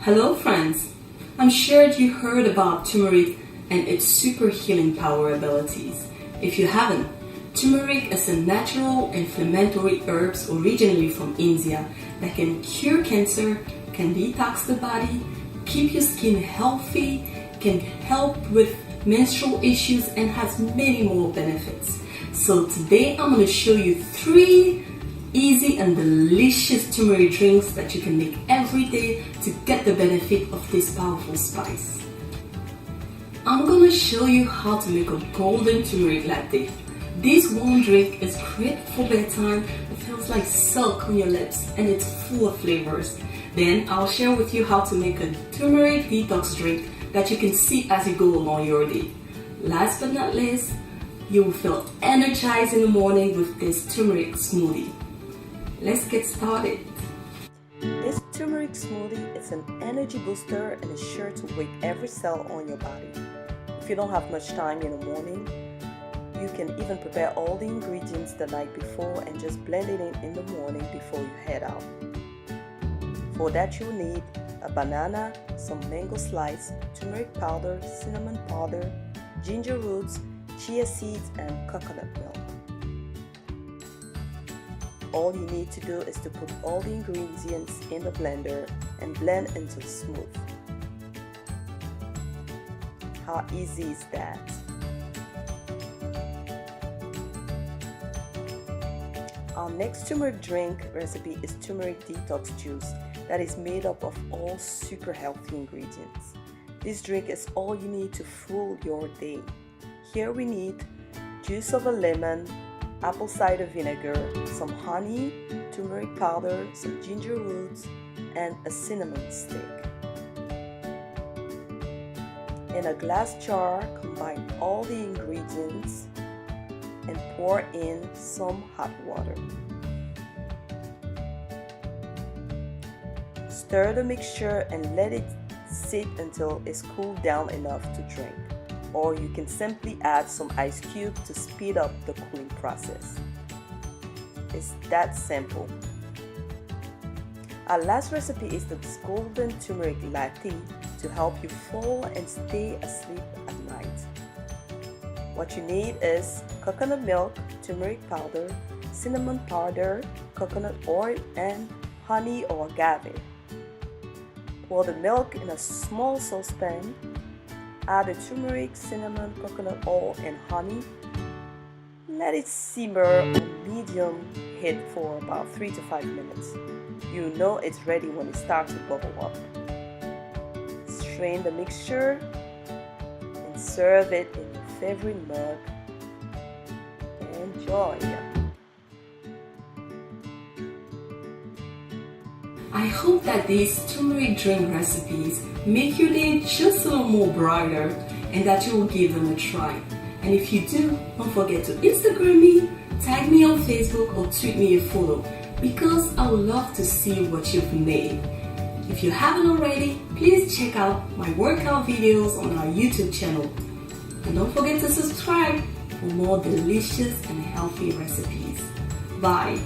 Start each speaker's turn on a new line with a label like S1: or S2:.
S1: Hello friends, I'm sure you heard about turmeric and its super healing power abilities. If you haven't, turmeric is a natural inflammatory herb originally from India that can cure cancer, can detox the body, keep your skin healthy, can help with menstrual issues and has many more benefits. So today I'm going to show you 3 easy and delicious turmeric drinks that you can make every day to get the benefit of this powerful spice. I'm going to show you how to make a golden turmeric latte. This one drink is great for bedtime. It feels like silk on your lips and it's full of flavors. Then I'll share with you how to make a turmeric detox drink that you can sip as you go along your day. Last but not least, you will feel energized in the morning with this turmeric smoothie. Let's get started.
S2: This turmeric smoothie is an energy booster and is sure to wake every cell on your body. If you don't have much time in the morning, you can even prepare all the ingredients the night before and just blend it in the morning before you head out. For that you'll need a banana, some mango slice, turmeric powder, cinnamon powder, ginger roots, chia seeds, and coconut milk. All you need to do is to put all the ingredients in the blender and blend until smooth. How easy is that? Our next turmeric drink recipe is turmeric detox juice that is made up of all super healthy ingredients. This drink is all you need to fuel your day. Here we need juice of a lemon, apple cider vinegar, some honey, turmeric powder, some ginger roots, and a cinnamon stick. In a glass jar, combine all the ingredients and pour in some hot water. Stir the mixture and let it sit until it's cooled down enough to drink. Or you can simply add some ice cubes to speed up the cooling process. It's that simple. Our last recipe is the golden turmeric latte to help you fall and stay asleep at night. What you need is coconut milk, turmeric powder, cinnamon powder, coconut oil, and honey or agave. Pour the milk in a small saucepan. Add the turmeric, cinnamon, coconut oil, and honey. Let it simmer on medium heat for about 3 to 5 minutes. You know it's ready when it starts to bubble up. Strain the mixture and serve it in your favorite mug. Enjoy!
S1: I hope that these turmeric drink recipes make your day just a little more brighter and that you will give them a try. And if you do, don't forget to Instagram me, tag me on Facebook, or tweet me a photo because I would love to see what you've made. If you haven't already, please check out my workout videos on our YouTube channel. And don't forget to subscribe for more delicious and healthy recipes. Bye!